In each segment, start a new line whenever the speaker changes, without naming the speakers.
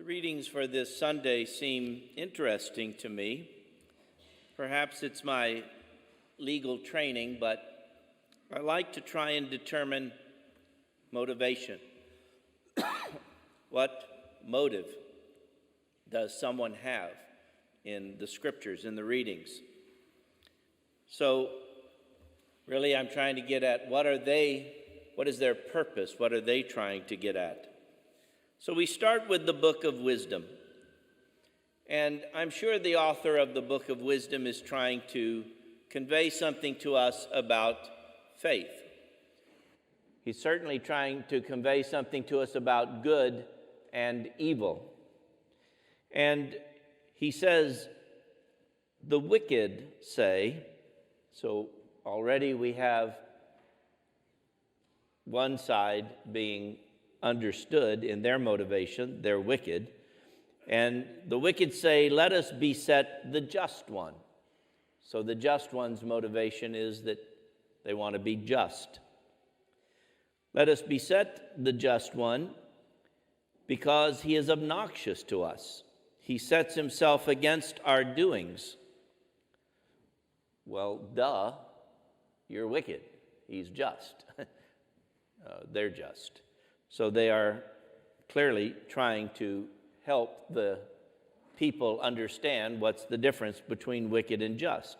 The readings for this Sunday seem interesting to me. Perhaps it's my legal training, but I like to try and determine motivation. What motive does someone have in the scriptures, in the readings? So really I'm trying to get at what is their purpose? What are they trying to get at? So we start with the Book of Wisdom. And I'm sure the author of the Book of Wisdom is trying to convey something to us about faith. He's certainly trying to convey something to us about good and evil. And he says, the wicked say, so already we have one side being understood in their motivation, they're wicked. And the wicked say, let us beset the just one. So the just one's motivation is that they want to be just. Let us beset the just one because he is obnoxious to us. He sets himself against our doings. Well, duh, you're wicked. He's just. They're just. So they are clearly trying to help the people understand what's the difference between wicked and just.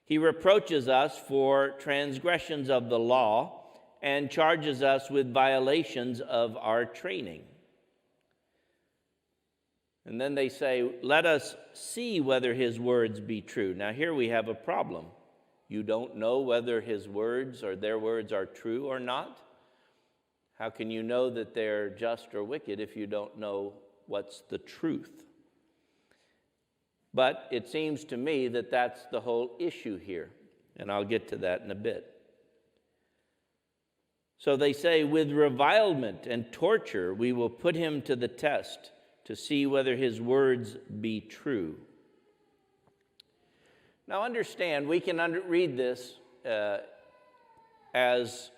He reproaches us for transgressions of the law and charges us with violations of our training. And then they say, let us see whether his words be true. Now here we have a problem. You don't know whether his words or their words are true or not. How can you know that they're just or wicked if you don't know what's the truth? But it seems to me that that's the whole issue here, and I'll get to that in a bit. So they say, with revilement and torture, we will put him to the test to see whether his words be true. Now understand, we can read this as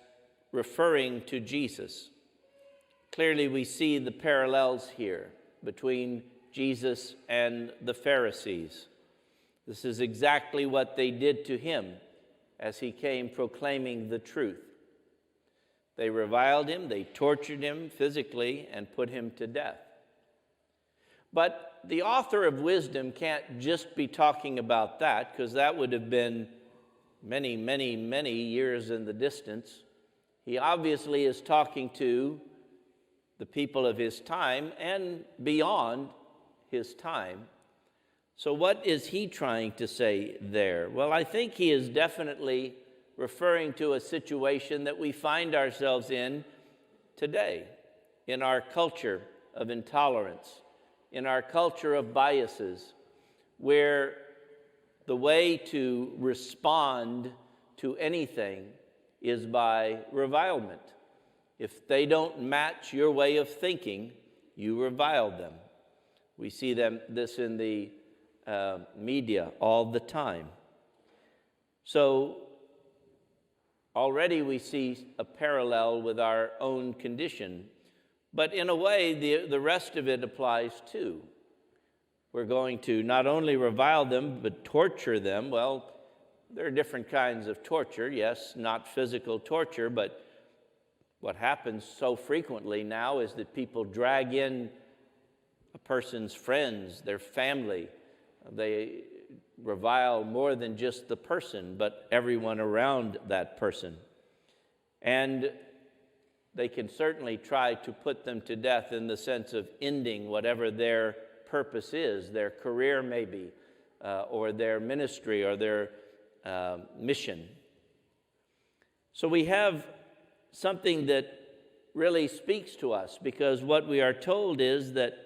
referring to Jesus. Clearly we see the parallels here between Jesus and the Pharisees. This is exactly what they did to him as he came proclaiming the truth. They reviled him, they tortured him physically, and put him to death. But the author of wisdom can't just be talking about that, because that would have been many, many, many years in the distance. He obviously is talking to the people of his time and beyond his time. So what is he trying to say there? Well, I think he is definitely referring to a situation that we find ourselves in today, in our culture of intolerance, in our culture of biases, where the way to respond to anything is by revilement. If they don't match your way of thinking, you revile them. We see this in the media all the time. So already we see a parallel with our own condition, but in a way the rest of it applies too. We're going to not only revile them, but torture them. Well, there are different kinds of torture, yes, not physical torture, but what happens so frequently now is that people drag in a person's friends, their family. They revile more than just the person, but everyone around that person. And they can certainly try to put them to death in the sense of ending whatever their purpose is, their career maybe, or their ministry or their mission. So we have something that really speaks to us, because what we are told is that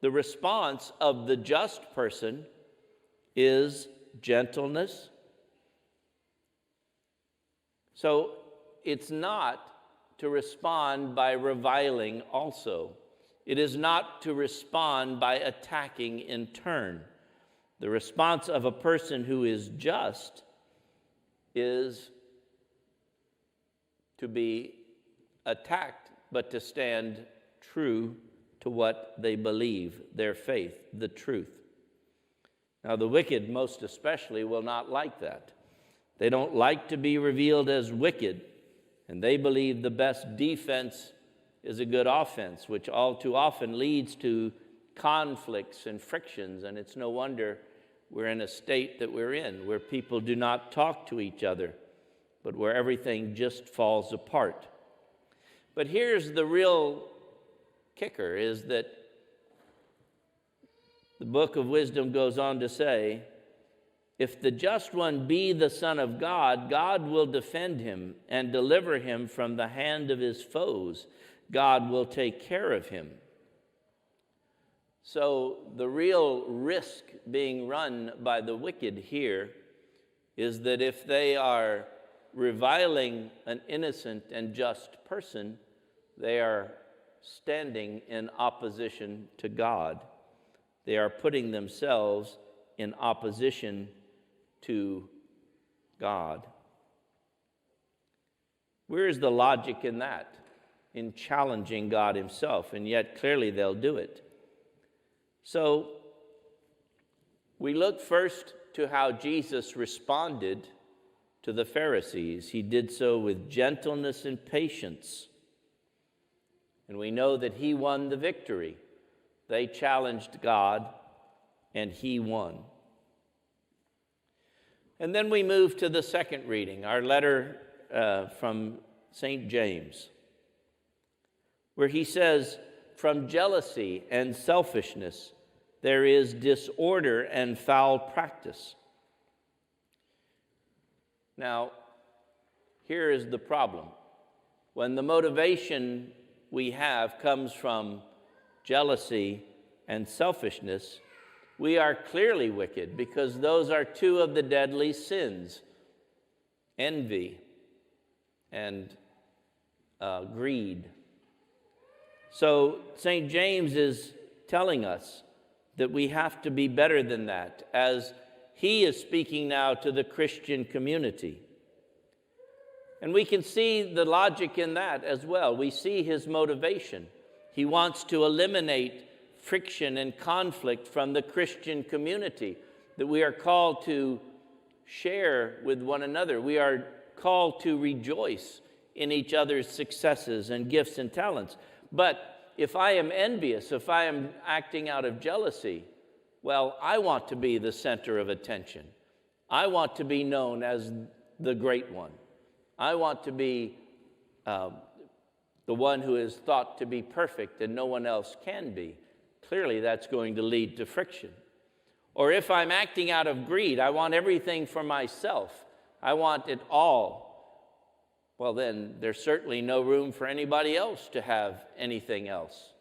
the response of the just person is gentleness. So it's not to respond by reviling also. It is not to respond by attacking in turn. The response of a person who is just is to be attacked, but to stand true to what they believe, their faith, the truth. Now, the wicked, most especially, will not like that. They don't like to be revealed as wicked, and they believe the best defense is a good offense, which all too often leads to conflicts and frictions, and it's no wonder we're in a state that we're in, where people do not talk to each other, but where everything just falls apart. But here's the real kicker, is that the book of wisdom goes on to say, if the just one be the Son of God, God will defend him and deliver him from the hand of his foes. God will take care of him. So the real risk being run by the wicked here is that if they are reviling an innocent and just person, they are standing in opposition to God. They are putting themselves in opposition to God. Where is the logic in that? In challenging God himself, and yet clearly they'll do it. So we look first to how Jesus responded to the Pharisees. He did so with gentleness and patience. And we know that he won the victory. They challenged God, and he won. And then we move to the second reading, our letter from St. James, where he says, from jealousy and selfishness there is disorder and foul practice. Now, here is the problem. When the motivation we have comes from jealousy and selfishness, we are clearly wicked, because those are two of the deadly sins, envy and greed. So St. James is telling us that we have to be better than that, as he is speaking now to the Christian community. And we can see the logic in that as well. We see his motivation. He wants to eliminate friction and conflict from the Christian community that we are called to share with one another. We are called to rejoice in each other's successes and gifts and talents. But if I am envious, if I am acting out of jealousy, well, I want to be the center of attention. I want to be known as the great one. I want to be the one who is thought to be perfect and no one else can be. Clearly, that's going to lead to friction. Or if I'm acting out of greed, I want everything for myself. I want it all. Well, then there's certainly no room for anybody else to have anything else.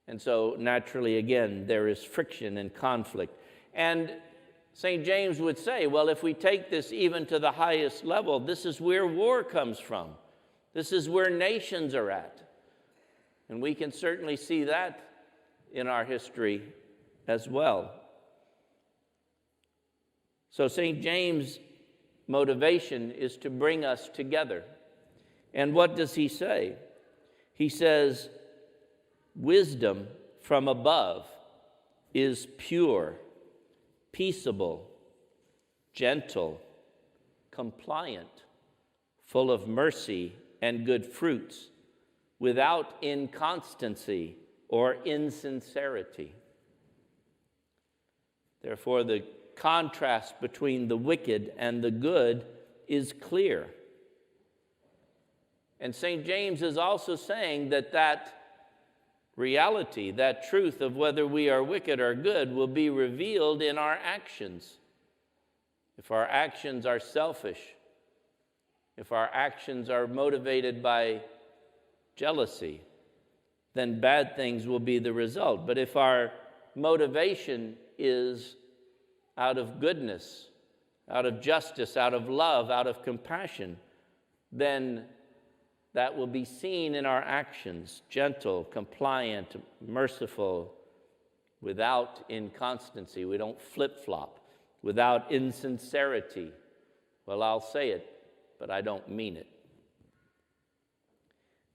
And so naturally, again, there is friction and conflict. And St. James would say, well, if we take this even to the highest level, this is where war comes from. This is where nations are at. And we can certainly see that in our history as well. So St. James' motivation is to bring us together. And what does he say? He says, wisdom from above is pure, peaceable, gentle, compliant, full of mercy and good fruits, without inconstancy or insincerity. Therefore, the contrast between the wicked and the good is clear. And St. James is also saying that that reality, that truth of whether we are wicked or good, will be revealed in our actions. If our actions are selfish, if our actions are motivated by jealousy, then bad things will be the result. But if our motivation is out of goodness, out of justice, out of love, out of compassion, then that will be seen in our actions, gentle, compliant, merciful, without inconstancy. We don't flip-flop, without insincerity. Well, I'll say it, but I don't mean it.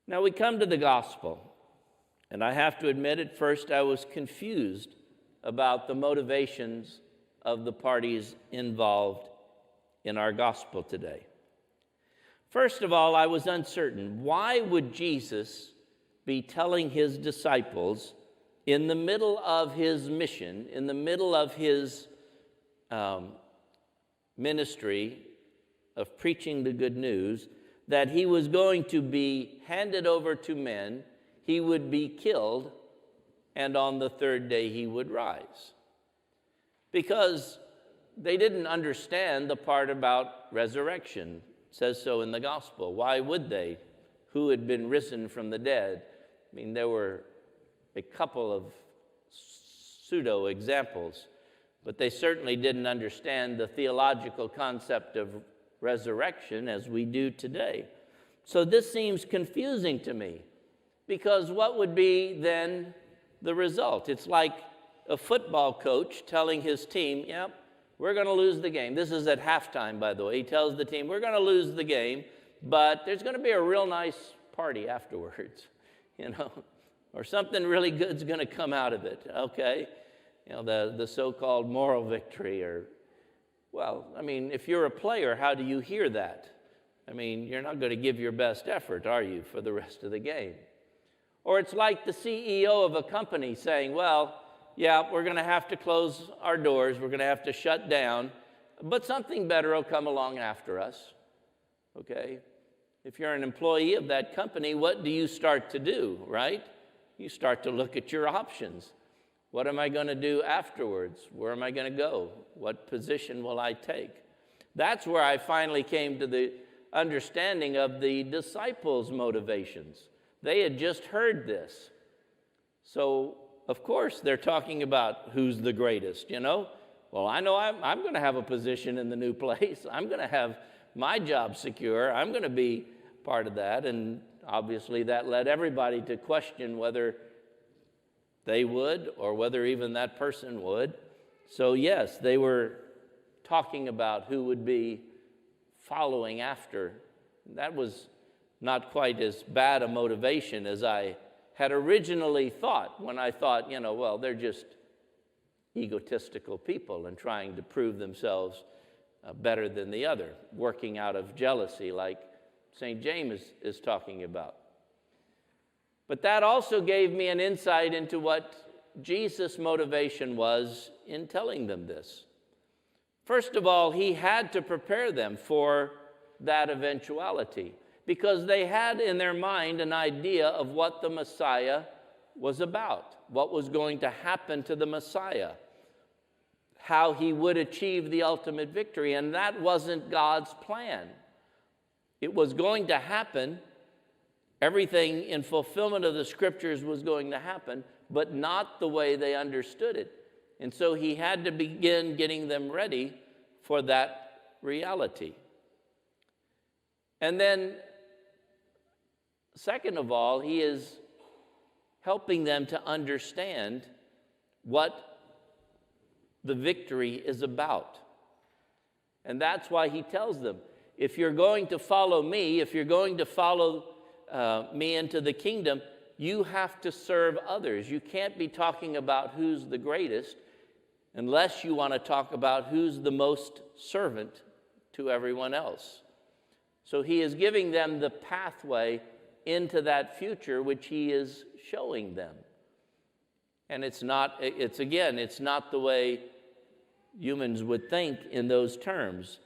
Now we come to the gospel. And I have to admit, at first I was confused about the motivations of the parties involved in our gospel today. First of all, I was uncertain. Why would Jesus be telling his disciples in the middle of his mission, in the middle of his ministry of preaching the good news, that he was going to be handed over to men, he would be killed, and on the third day he would rise? Because they didn't understand the part about resurrection. It says so in the gospel. Why would they? Who had been risen from the dead? I mean, there were a couple of pseudo examples, but they certainly didn't understand the theological concept of resurrection as we do today. So this seems confusing to me, because what would be then the result? It's like a football coach telling his team, yep, we're going to lose the game. This is at halftime, by the way. He tells the team, we're going to lose the game, but there's going to be a real nice party afterwards, or something really good's going to come out of it, okay? The so-called moral victory, or, well, I mean, if you're a player, how do you hear that? I mean, you're not going to give your best effort, are you, for the rest of the game? Or it's like the CEO of a company saying, well, yeah, we're going to have to close our doors, we're going to have to shut down, but something better will come along after us, okay? If you're an employee of that company, what do you start to do, right? You start to look at your options. What am I going to do afterwards? Where am I going to go? What position will I take? That's where I finally came to the understanding of the disciples' motivations. They had just heard this. So, of course, they're talking about who's the greatest, Well, I know I'm going to have a position in the new place. I'm going to have my job secure. I'm going to be part of that. And obviously that led everybody to question whether they would or whether even that person would. So yes, they were talking about who would be following after. That was not quite as bad a motivation as I had originally thought, when I thought, well, they're just egotistical people and trying to prove themselves better than the other, working out of jealousy like St. James is talking about. But that also gave me an insight into what Jesus' motivation was in telling them this. First of all, he had to prepare them for that eventuality, because they had in their mind an idea of what the Messiah was about, what was going to happen to the Messiah, how he would achieve the ultimate victory, and that wasn't God's plan. It was going to happen. Everything in fulfillment of the scriptures was going to happen, but not the way they understood it. And so he had to begin getting them ready for that reality. And then, second of all, he is helping them to understand what the victory is about. And that's why he tells them, if you're going to follow me, if you're going to follow me into the kingdom, you have to serve others. You can't be talking about who's the greatest unless you want to talk about who's the most servant to everyone else. So he is giving them the pathway into that future which he is showing them. And it's not the way humans would think in those terms.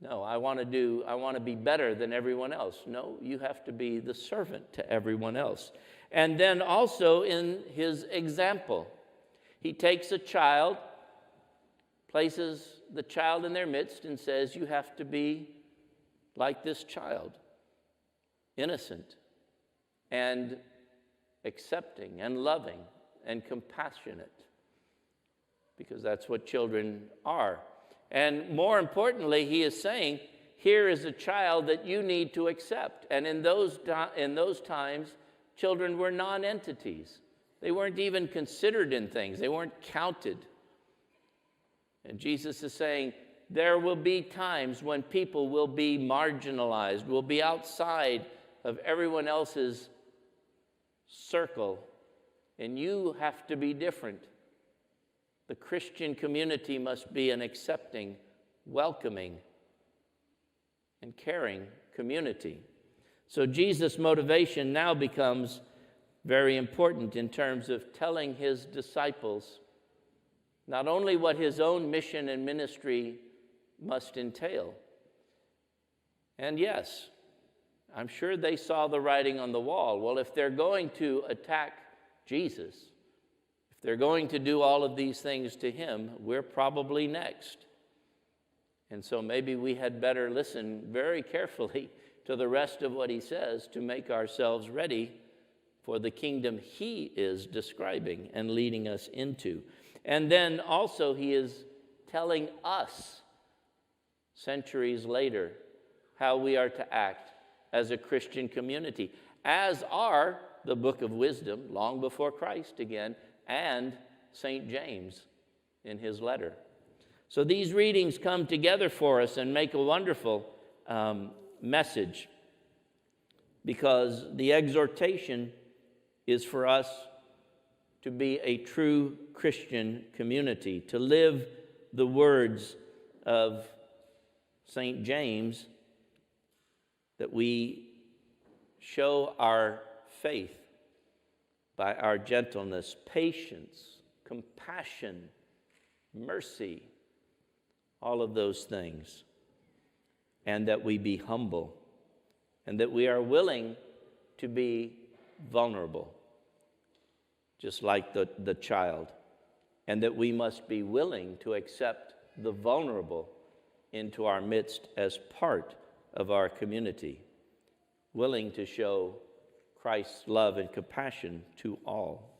No, I want to be better than everyone else. No, you have to be the servant to everyone else. And then also in his example, he takes a child, places the child in their midst, and says, you have to be like this child, innocent and accepting and loving and compassionate, because that's what children are. And more importantly, he is saying, here is a child that you need to accept. And in those times, children were non-entities. They weren't even considered in things. They weren't counted. And Jesus is saying, there will be times when people will be marginalized, will be outside of everyone else's circle and you have to be different. The Christian community must be an accepting, welcoming, and caring community. So Jesus' motivation now becomes very important in terms of telling his disciples not only what his own mission and ministry must entail. And yes, I'm sure they saw the writing on the wall. Well, if they're going to attack Jesus, if they're going to do all of these things to him, we're probably next. And so maybe we had better listen very carefully to the rest of what he says to make ourselves ready for the kingdom he is describing and leading us into. And then also he is telling us, centuries later, how we are to act as a Christian community, as are the Book of Wisdom, long before Christ again, and St. James in his letter. So these readings come together for us and make a wonderful message, because the exhortation is for us to be a true Christian community, to live the words of St. James, that we show our faith by our gentleness, patience, compassion, mercy, all of those things, and that we be humble, and that we are willing to be vulnerable, just like the child, and that we must be willing to accept the vulnerable into our midst as part of our community, willing to show Christ's love and compassion to all.